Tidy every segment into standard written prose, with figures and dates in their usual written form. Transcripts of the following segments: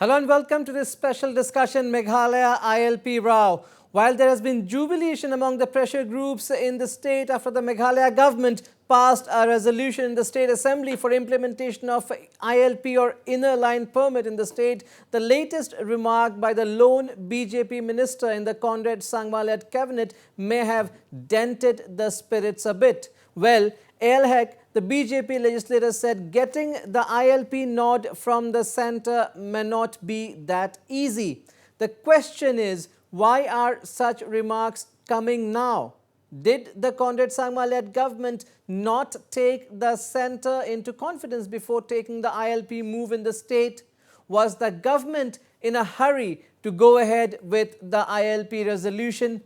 Hello and welcome to this special discussion, Meghalaya ILP Row. While there has been jubilation among the pressure groups in the state after the Meghalaya government passed a resolution in the State Assembly for implementation of ILP or inner line permit in the state, the latest remark by the lone BJP minister in the Conrad Sangma-led cabinet may have dented the spirits a bit. Well, ALHEC, the BJP legislator, said getting the ILP nod from the centre may not be that easy. The question is, why are such remarks coming now? Did the Conrad Sangma-led government not take the centre into confidence before taking the ILP move in the state? Was the government in a hurry to go ahead with the ILP resolution?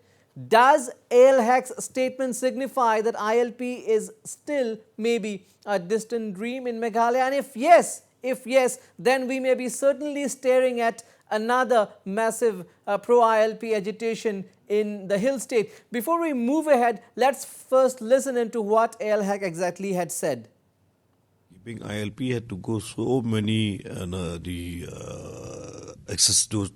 Does ALHEC's statement signify that ILP is still maybe a distant dream in Meghalaya? And if yes, then we may be certainly staring at another massive pro-ILP agitation in the hill state. Before we move ahead, let's first listen into what ALHEC exactly had said. Being ILP had to go so many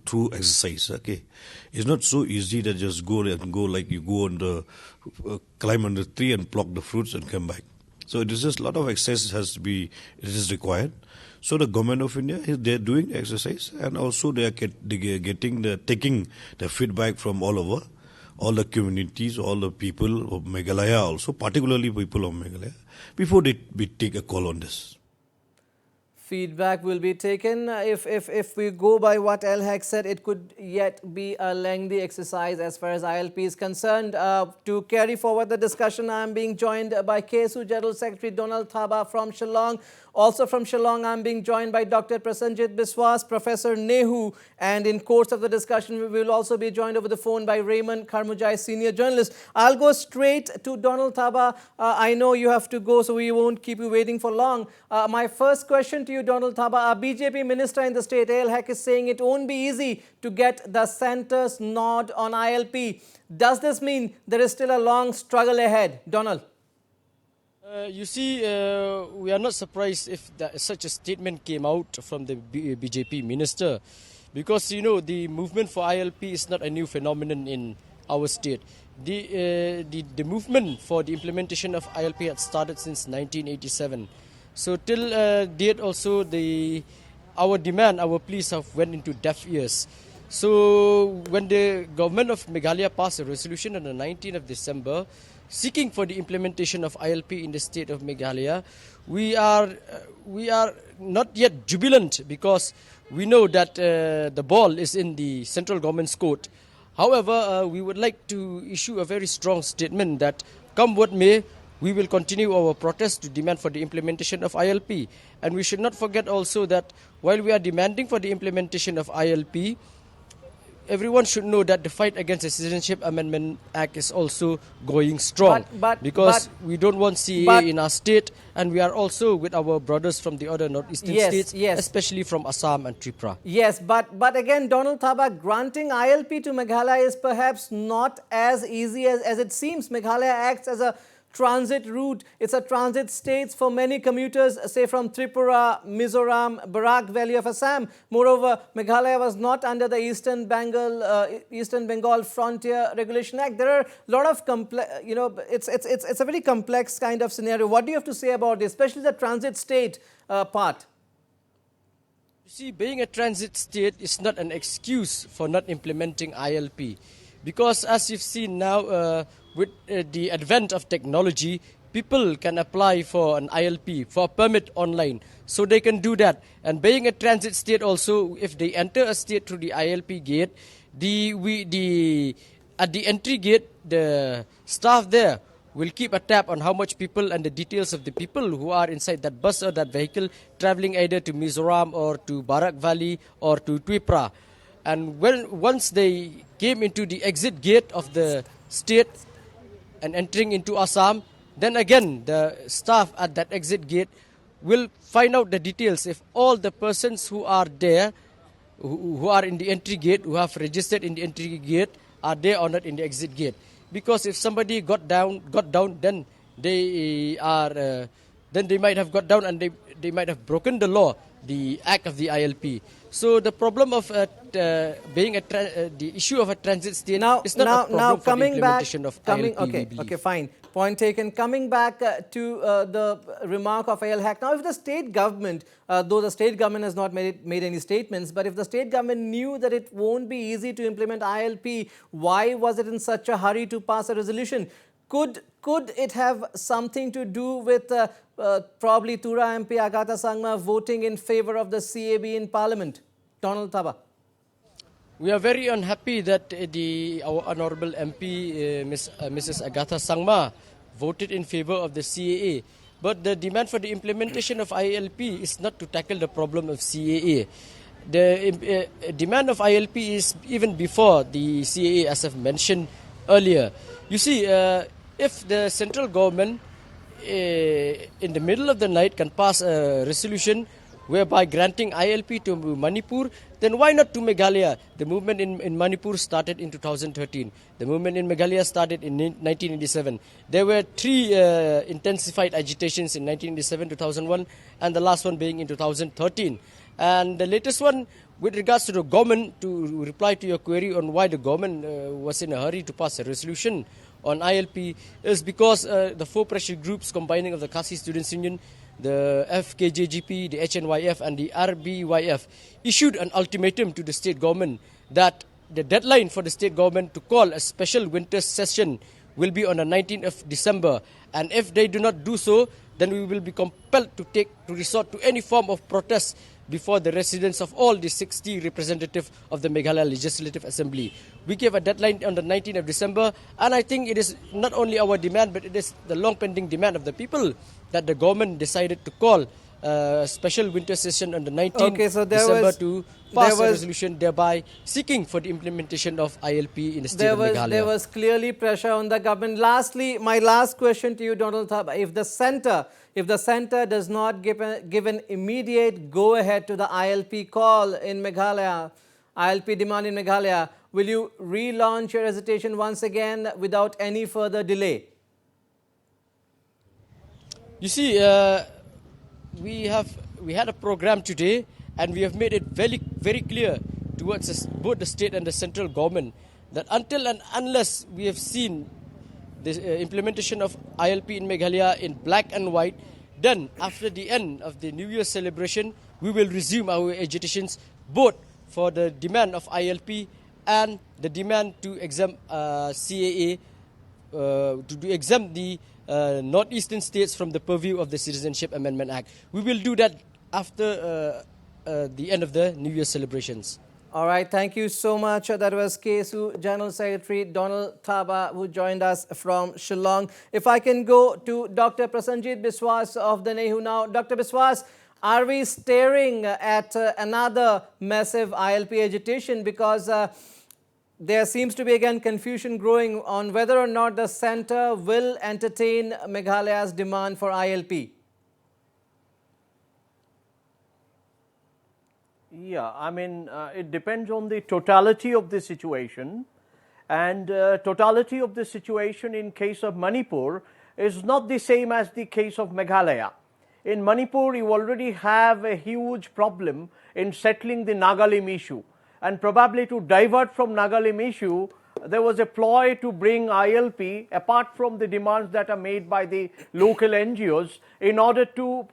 through exercise. Okay, it's not so easy to just go like you go on the climb on the tree and pluck the fruits and come back. So it is just a lot of exercise it is required. So the government of India they're doing the exercise, and also they are taking the feedback from all over, all the communities, all the people of Meghalaya also, particularly people of Meghalaya, before we take a call on this. Feedback will be taken. If we go by what ALHEC said, it could yet be a lengthy exercise as far as ILP is concerned. To carry forward the discussion, I am being joined by KSU General Secretary Donald Thaba from Shillong. Also from Shillong, I am being joined by Dr. Prasenjit Biswas, Professor Nehu, and in course of the discussion, we will also be joined over the phone by Raymond Kharmujai, senior journalist. I'll go straight to Donald Thaba. I know you have to go, so we won't keep you waiting for long. My first question to you, Donald Thaba, a BJP minister in the state, ALHEC, is saying it won't be easy to get the centre's nod on ILP. Does this mean there is still a long struggle ahead? Donald? We are not surprised if such a statement came out from the BJP minister, because the movement for ILP is not a new phenomenon in our state. The movement for the implementation of ILP had started since 1987. So till date also our demand, our pleas have went into deaf ears. So when the government of Meghalaya passed a resolution on the 19th of December seeking for the implementation of ILP in the state of Meghalaya, we are not yet jubilant, because we know that the ball is in the central government's court. However, we would like to issue a very strong statement that come what may, we will continue our protest to demand for the implementation of ILP. And we should not forget also that while we are demanding for the implementation of ILP, everyone should know that the fight against the Citizenship Amendment Act is also going strong, because we don't want CAA in our state, and we are also with our brothers from the other northeastern states, especially from Assam and Tripura. Yes, but again, Donald Thaba, granting ILP to Meghalaya is perhaps not as easy as it seems. Meghalaya acts as a transit route. It's a transit state for many commuters, say from Tripura, Mizoram, Barak Valley of Assam. Moreover, Meghalaya was not under the Eastern Bengal Frontier Regulation Act. There are a lot of it's a very complex kind of scenario. What do you have to say about this, especially the transit state part? You see, being a transit state is not an excuse for not implementing ILP, because as you've seen now, with the advent of technology, people can apply for an ILP, for a permit online. So they can do that. And being a transit state also, if they enter a state through the ILP gate, at the entry gate, the staff there will keep a tab on how much people and the details of the people who are inside that bus or that vehicle traveling either to Mizoram or to Barak Valley or to Tripura. And once they came into the exit gate of the state and entering into Assam, then again the staff at that exit gate will find out the details if all the persons who are there, who are in the entry gate, who have registered in the entry gate, are there or not in the exit gate. Because if somebody got down, then they might have got down and they might have broken the law. the act of the ILP. So the problem of being the issue of a transit state is not a problem for the implementation of ILP. Okay, fine. Point taken. Coming back to the remark of AL Hack. Now, if the state government, though the state government has not made any statements, but if the state government knew that it won't be easy to implement ILP, why was it in such a hurry to pass a resolution? Could it have something to do with probably Tura MP Agatha Sangma voting in favor of the CAB in Parliament? Donald Thaba. We are very unhappy that our honourable MP, Mrs. Agatha Sangma, voted in favour of the CAA. But the demand for the implementation of ILP is not to tackle the problem of CAA. The demand of ILP is even before the CAA, as I've mentioned earlier. You see, if the central government in the middle of the night can pass a resolution whereby granting ILP to Manipur, then why not to Meghalaya? The movement in Manipur started in 2013. The movement in Meghalaya started in 1987. There were three intensified agitations in 1987, 2001, and the last one being in 2013. And the latest one, with regards to the government, to reply to your query on why the government was in a hurry to pass a resolution on ILP, is because the four pressure groups combining of the Kasi Students' Union, the FKJGP, the HNYF and the RBYF issued an ultimatum to the state government that the deadline for the state government to call a special winter session will be on the 19th of December. And if they do not do so, then we will be compelled to resort to any form of protest before the residents of all the 60 representatives of the Meghalaya Legislative Assembly. We gave a deadline on the 19th of December, and I think it is not only our demand, but it is the long-pending demand of the people that the government decided to call a special winter session on the 19th December to pass a resolution, thereby seeking for the implementation of ILP in the state of Meghalaya. There was clearly pressure on the government. Lastly, my last question to you, Donald Thaba, if the centre does not give an immediate go-ahead to the ILP call in Meghalaya, ILP demand in Meghalaya, will you relaunch your hesitation once again without any further delay? You see, we had a program today, and we have made it very clear towards both the state and the central government that until and unless we have seen the implementation of ILP in Meghalaya in black and white, then after the end of the New Year celebration, we will resume our agitations both for the demand of ILP and the demand to exempt CAA, to exempt the northeastern states from the purview of the Citizenship Amendment Act. We will do that after the end of the New Year celebrations. All right, thank you so much. That was KSU General Secretary Donald Thaba, who joined us from Shillong. If I can go to Dr. Prasanjit Biswas of the NEHU now. Dr. Biswas, are we staring at another massive ILP agitation? Because there seems to be again confusion growing on whether or not the centre will entertain Meghalaya's demand for ILP. Yeah, I mean, it depends on the totality of the situation, and totality of the situation in case of Manipur is not the same as the case of Meghalaya. In Manipur, you already have a huge problem in settling the Nagalim issue, and probably to divert from Nagalim issue, there was a ploy to bring ILP apart from the demands that are made by the local NGOs in order to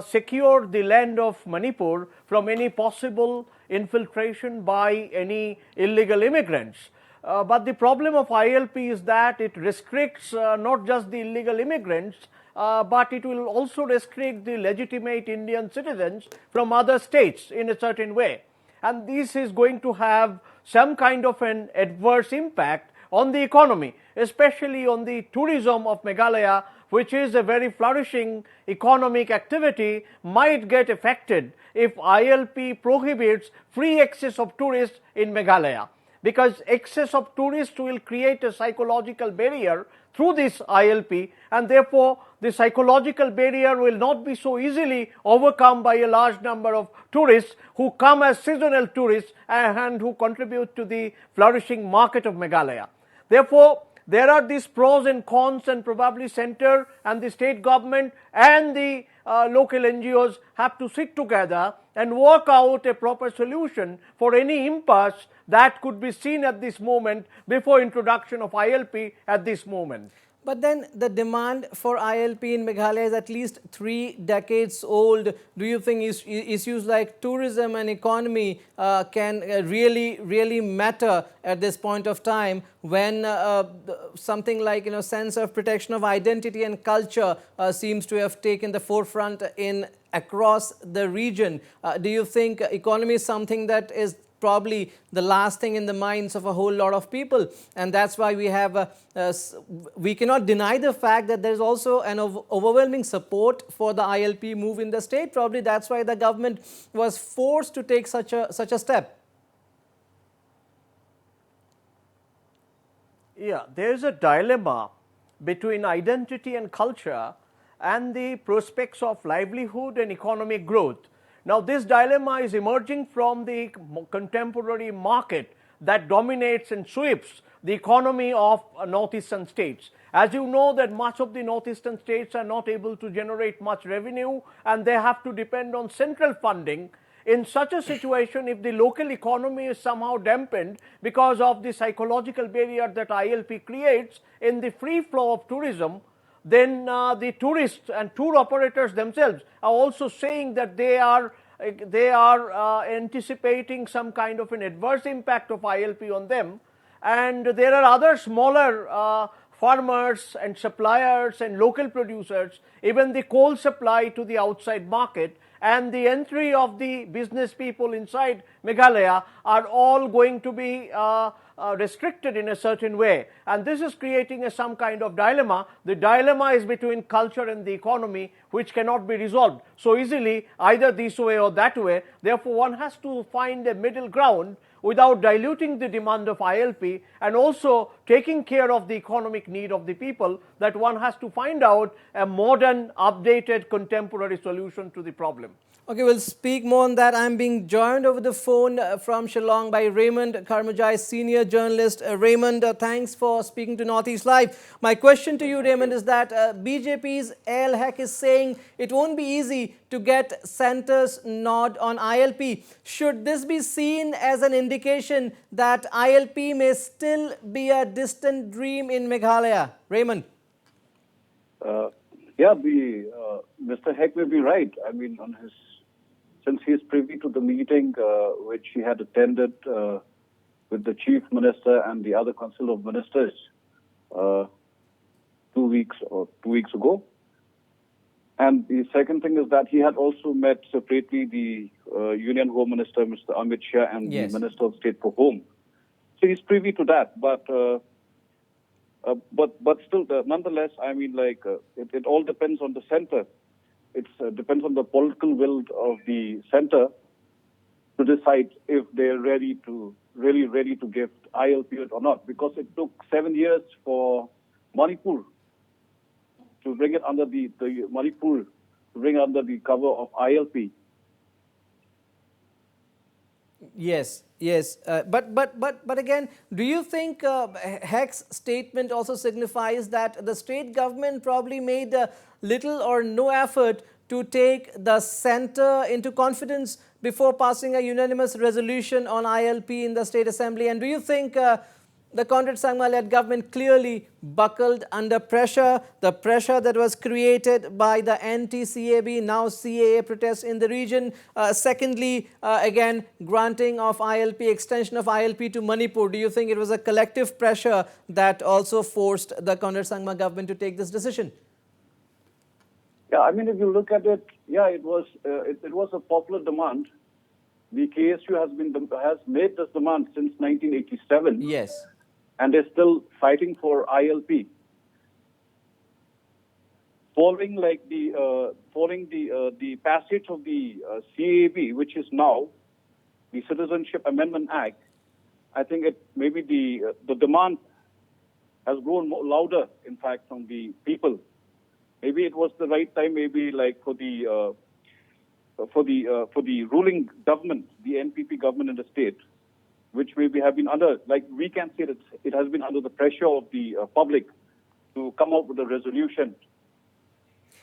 secure the land of Manipur from any possible infiltration by any illegal immigrants. But the problem of ILP is that it restricts not just the illegal immigrants, but it will also restrict the legitimate Indian citizens from other states in a certain way. And this is going to have some kind of an adverse impact on the economy, especially on the tourism of Meghalaya, which is a very flourishing economic activity, might get affected if ILP prohibits free access of tourists in Meghalaya. Because excess of tourists will create a psychological barrier through this ILP, and therefore the psychological barrier will not be so easily overcome by a large number of tourists who come as seasonal tourists and who contribute to the flourishing market of Meghalaya. Therefore, there are these pros and cons, and probably centre and the state government and the local NGOs have to sit together and work out a proper solution for any impasse that could be seen at this moment before introduction of ILP at this moment. But then the demand for ILP in Meghalaya is at least 3 decades old. Do you think issues like tourism and economy can really matter at this point of time when something like sense of protection of identity and culture seems to have taken the forefront in across the region? Do you think economy is something that is probably the last thing in the minds of a whole lot of people, and that's why we have we cannot deny the fact that there is also an overwhelming support for the ILP move in the state. Probably that's why the government was forced to take such a step. Yeah, there is a dilemma between identity and culture and the prospects of livelihood and economic growth. Now, this dilemma is emerging from the contemporary market that dominates and sweeps the economy of northeastern states. As you know, that much of the northeastern states are not able to generate much revenue and they have to depend on central funding. In such a situation, if the local economy is somehow dampened because of the psychological barrier that ILP creates in the free flow of tourism, then the tourists and tour operators themselves are also saying that they are anticipating some kind of an adverse impact of ILP on them. And there are other smaller farmers and suppliers and local producers, even the coal supply to the outside market and the entry of the business people inside Meghalaya are all going to be restricted in a certain way, and this is creating some kind of dilemma. The dilemma is between culture and the economy, which cannot be resolved so easily either this way or that way. Therefore, one has to find a middle ground without diluting the demand of ILP and also taking care of the economic need of the people, that one has to find out a modern, updated, contemporary solution to the problem. Okay, we'll speak more on that. I'm being joined over the phone from Shillong by Raymond Karmajai, senior journalist. Raymond, thanks for speaking to Northeast Live. My question to you, Raymond, is that BJP's AL Haq is saying it won't be easy to get centre's nod on ILP. Should this be seen as an indication that ILP may still be a distant dream in Meghalaya? Raymond? Yeah, Mr. Heck may be right. I mean, since he is privy to the meeting which he had attended with the Chief Minister and the other Council of Ministers 2 weeks ago. And the second thing is that he had also met separately the Union Home Minister, Mr. Amit Shah, and Yes. the Minister of State for Home. So he's privy to that, but still, nonetheless, I mean, it all depends on the center. It depends on the political will of the center to decide if they're really ready to give ILP it or not. Because it took 7 years for Manipur to bring it under the cover of ILP. Yes, yes. But again, do you think Heck's statement also signifies that the state government probably made little or no effort to take the centre into confidence before passing a unanimous resolution on ILP in the State Assembly? And do you think the Conrad Sangma-led government clearly buckled under pressure, the pressure that was created by the anti-CAB, now CAA protests in the region? Secondly, again, granting of ILP, extension of ILP to Manipur. Do you think it was a collective pressure that also forced the Conrad Sangma government to take this decision? Yeah, I mean, if you look at it, yeah, it was a popular demand. The KSU has made this demand since 1987. Yes. And they're still fighting for ILP. Following the passage of the CAB, which is now the Citizenship Amendment Act, I think maybe the demand has grown more louder, in fact, from the people. Maybe it was the right time, maybe for the ruling government, the NPP government in the state, which maybe have been under, we can say that it has been under the pressure of the public to come up with a resolution.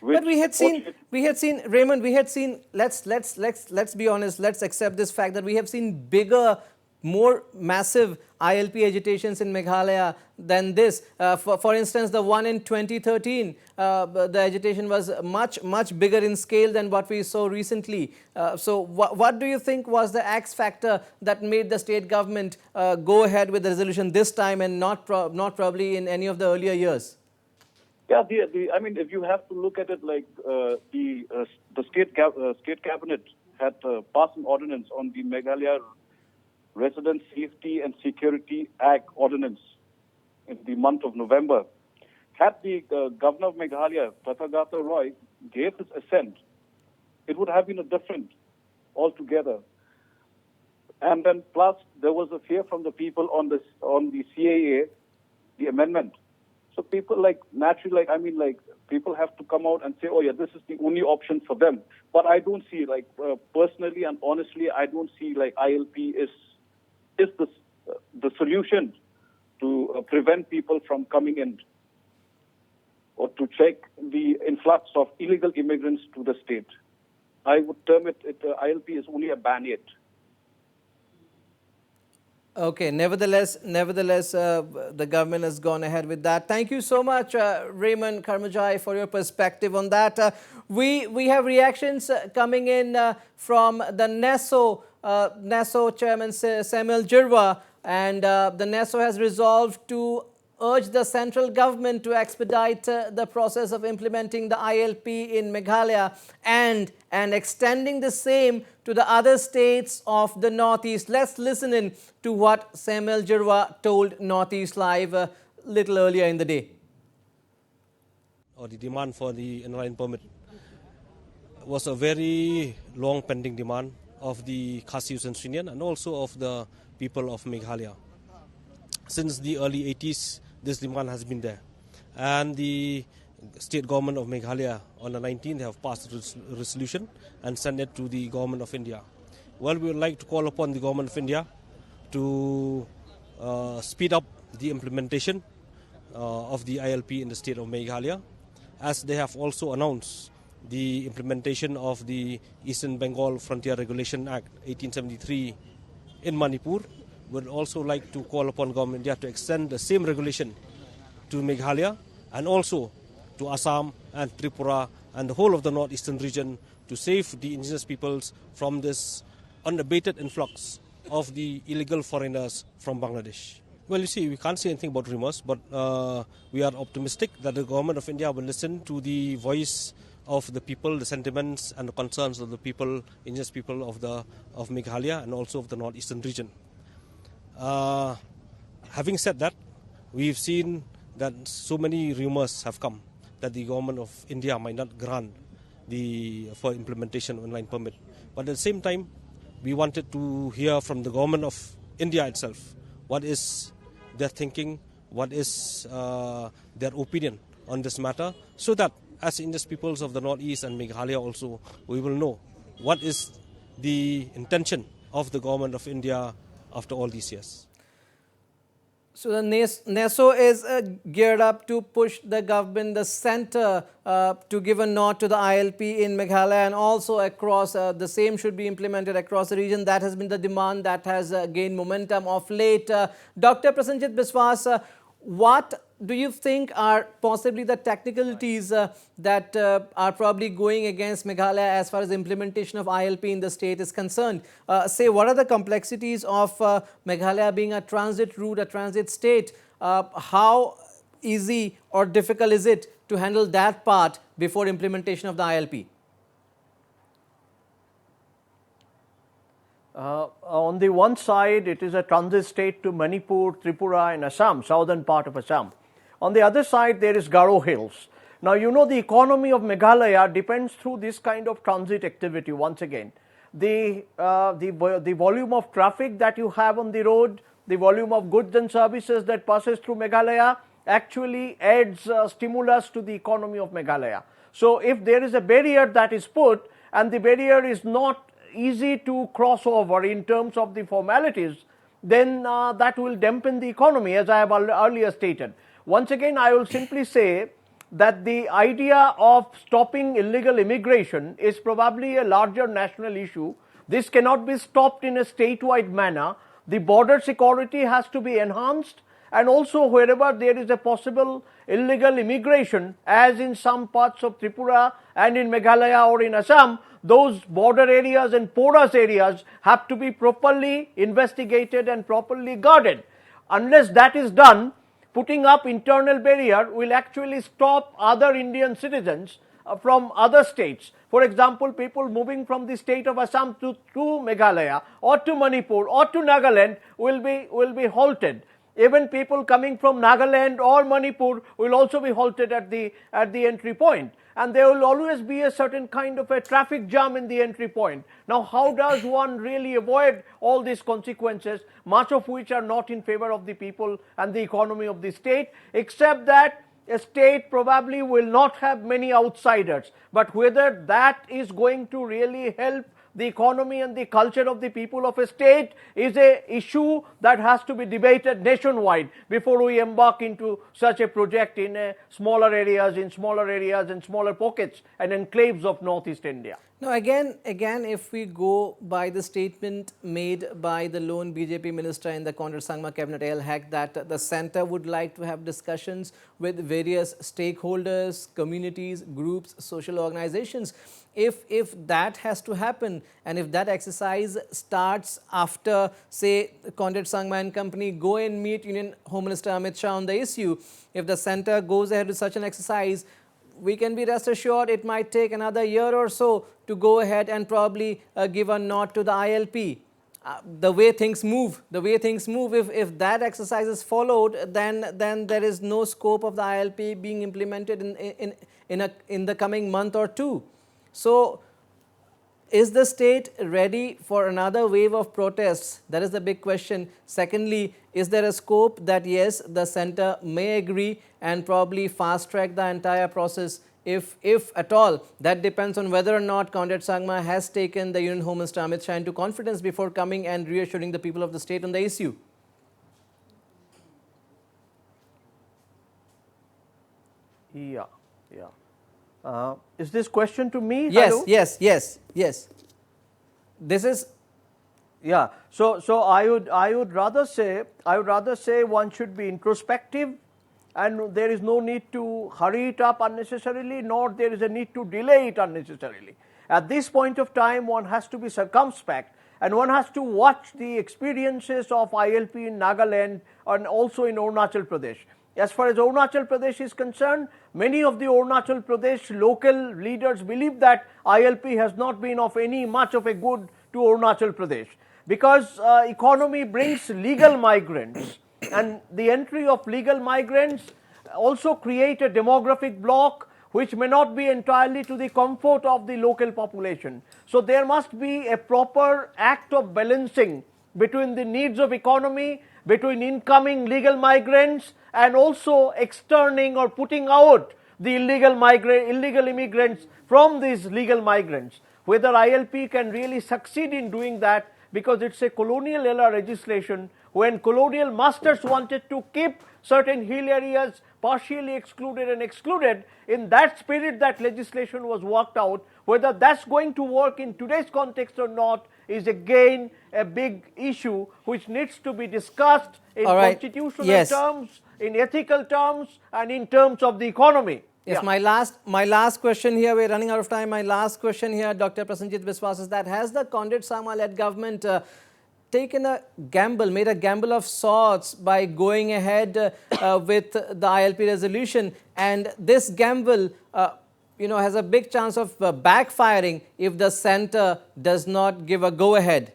But we had seen, Raymond, let's be honest, let's accept this fact that we have seen bigger, more massive ILP agitations in Meghalaya than this. For instance, the one in 2013, the agitation was much bigger in scale than what we saw recently. So what do you think was the X factor that made the state government go ahead with the resolution this time and not probably in any of the earlier years? Yeah, I mean, if you have to look at it like the state cabinet had passed an ordinance on the Meghalaya Resident Safety and Security Act ordinance in the month of November. Had the governor of Meghalaya, Tathagata Roy, gave his assent, it would have been a different altogether. And then plus there was a fear from the people on the CAA, the amendment. So people naturally, people have to come out and say, oh yeah, this is the only option for them. But I don't see, personally and honestly, I don't see ILP is the solution to prevent people from coming in or to check the influx of illegal immigrants to the state. I would term it ILP is only a band-aid. Okay, nevertheless, the government has gone ahead with that. Thank you so much, Raymond Karmajai, for your perspective on that. We have reactions coming in from the NESO chairman Samuel Jirwa, and the NESO has resolved to urge the central government to expedite the process of implementing the ILP in Meghalaya and extending the same to the other states of the Northeast. Let's listen in to what Samuel Jirwa told Northeast Live a little earlier in the day. Or the demand for the inline permit was a very long pending demand of the Khasi Union and also of the people of Meghalaya. Since the early 80s, this demand has been there. And the state government of Meghalaya on the 19th have passed a resolution and sent it to the government of India. Well, we would like to call upon the government of India to speed up the implementation of the ILP in the state of Meghalaya, as they have also announced the implementation of the Eastern Bengal Frontier Regulation Act 1873 in Manipur. We would also like to call upon government India to extend the same regulation to Meghalaya and also to Assam and Tripura and the whole of the northeastern region to save the indigenous peoples from this unabated influx of the illegal foreigners from Bangladesh. Well, you see, we can't say anything about rumors, but we are optimistic that the government of India will listen to the voice of the people, the sentiments and the concerns of the people, indigenous people of Meghalaya and also of the northeastern region. Having said that, we've seen that so many rumors have come that the government of India might not grant for implementation of inline permit. But at the same time, we wanted to hear from the government of India itself what is their thinking, what is their opinion on this matter, so that as indigenous peoples of the Northeast and Meghalaya also, we will know what is the intention of the government of India after all these years. So the NESO is geared up to push the government, the center, to give a nod to the ILP in Meghalaya and also across, the same should be implemented across the region. That has been the demand that has gained momentum of late. Dr. Prasenjit Biswas, what do you think are possibly the technicalities that are probably going against Meghalaya as far as implementation of ILP in the state is concerned? Say, what are the complexities of Meghalaya being a transit route, a transit state? How easy or difficult is it to handle that part before implementation of the ILP? On the one side, it is a transit state to Manipur, Tripura and Assam, southern part of Assam. On the other side, there is Garo Hills. Now, you know, the economy of Meghalaya depends through this kind of transit activity once again. The volume of traffic that you have on the road, the volume of goods and services that passes through Meghalaya actually adds stimulus to the economy of Meghalaya. So, if there is a barrier that is put and the barrier is not easy to cross over in terms of the formalities, then that will dampen the economy, as I have earlier stated. Once again, I will simply say that the idea of stopping illegal immigration is probably a larger national issue. This cannot be stopped in a statewide manner. The border security has to be enhanced, and also wherever there is a possible illegal immigration, as in some parts of Tripura and in Meghalaya or in Assam, those border areas and porous areas have to be properly investigated and properly guarded. Unless that is done, putting up internal barrier will actually stop other Indian citizens from other states. For example, people moving from the state of Assam to Meghalaya or to Manipur or to Nagaland will be halted. Even people coming from Nagaland or Manipur will also be halted at the entry point. And there will always be a certain kind of a traffic jam in the entry point. Now, how does one really avoid all these consequences, much of which are not in favor of the people and the economy of the state, except that a state probably will not have many outsiders. But whether that is going to really help the economy and the culture of the people of a state is a issue that has to be debated nationwide before we embark into such a project in smaller areas and smaller pockets and enclaves of Northeast India. Now, again, if we go by the statement made by the lone BJP minister in the Conrad Sangma cabinet, A.L. Haq, that the centre would like to have discussions with various stakeholders, communities, groups, social organizations. If that has to happen, and if that exercise starts after, say, Conrad Sangma and company go and meet Union Home Minister Amit Shah on the issue, if the centre goes ahead with such an exercise, we can be rest assured it might take another year or so to go ahead and probably give a nod to the ILP. The way things move, if that exercise is followed, then there is no scope of the ILP being implemented in the coming month or two. So, is the state ready for another wave of protests? That is the big question. Secondly, is there a scope that yes, the centre may agree and probably fast track the entire process? If at all, that depends on whether or not Conrad Sangma has taken the Union Home Minister Amit Shah into confidence before coming and reassuring the people of the state on the issue. Yeah. Is this question to me? Yes. This is. Yeah. So I would rather say one should be introspective, and there is no need to hurry it up unnecessarily, nor there is a need to delay it unnecessarily. At this point of time, one has to be circumspect, and one has to watch the experiences of ILP in Nagaland and also in Arunachal Pradesh. As far as Arunachal Pradesh is concerned, many of the Arunachal Pradesh local leaders believe that ILP has not been of any much of a good to Arunachal Pradesh, because economy brings legal migrants, and the entry of legal migrants also create a demographic block which may not be entirely to the comfort of the local population. So there must be a proper act of balancing between the needs of economy, between incoming legal migrants, and also externing or putting out the illegal immigrants from these legal migrants. Whether ILP can really succeed in doing that, because it's a colonial era legislation, when colonial masters wanted to keep certain hill areas partially excluded and excluded, in that spirit that legislation was worked out. Whether that's going to work in today's context or not is again a big issue which needs to be discussed in constitutional terms, in ethical terms, and in terms of the economy. Yes, my last question here, we're running out of time. My last question here, Dr. Prasenjit Biswas, is that has the Conrad Sangma-led government taken a gamble, made a gamble of sorts by going ahead with the ILP resolution, and this gamble has a big chance of backfiring if the centre does not give a go-ahead?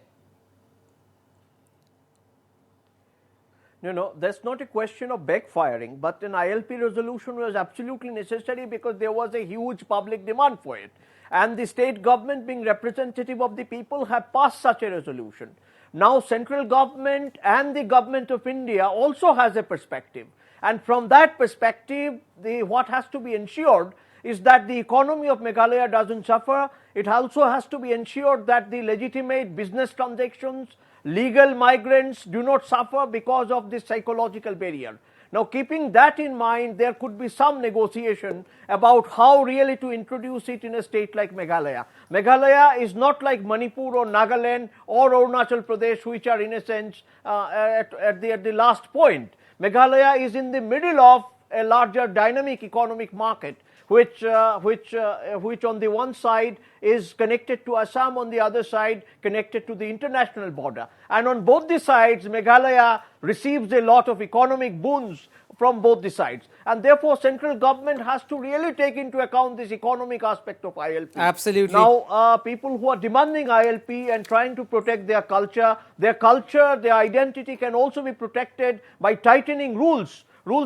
No, that's not a question of backfiring, but an ILP resolution was absolutely necessary because there was a huge public demand for it. And the state government, being representative of the people, have passed such a resolution. Now, central government and the government of India also has a perspective. And from that perspective, what has to be ensured is that the economy of Meghalaya doesn't suffer. It also has to be ensured that the legitimate business transactions, legal migrants do not suffer because of this psychological barrier. Now, keeping that in mind, there could be some negotiation about how really to introduce it in a state like Meghalaya. Meghalaya is not like Manipur or Nagaland or Arunachal Pradesh, which are in a sense at the last point. Meghalaya is in the middle of a larger dynamic economic market, which on the one side is connected to Assam, on the other side connected to the international border. And on both the sides, Meghalaya receives a lot of economic boons from both the sides. And therefore, central government has to really take into account this economic aspect of ILP. Absolutely. Now, people who are demanding ILP and trying to protect their culture, their identity can also be protected by tightening rules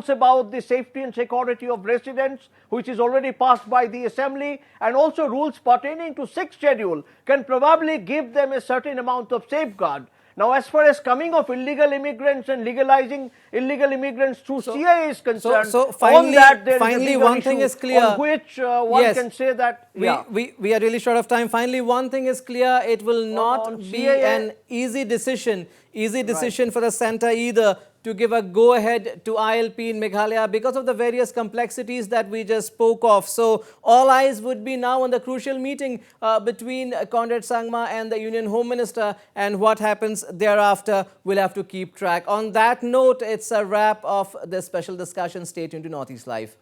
about the safety and security of residents, which is already passed by the assembly, and also rules pertaining to 6th schedule can probably give them a certain amount of safeguard. Now, as far as coming of illegal immigrants and legalizing illegal immigrants through CIA is concerned, so finally, on that there finally is a one thing is clear, on which one yes, can say that we are really short of time. Finally, one thing is clear: it will not be CAA, an easy decision for the centre either to give a go-ahead to ILP in Meghalaya because of the various complexities that we just spoke of. So all eyes would be now on the crucial meeting between Conrad Sangma and the Union Home Minister, and what happens thereafter we'll have to keep track. On that note, it's a wrap of this special discussion. Stay tuned to Northeast Live.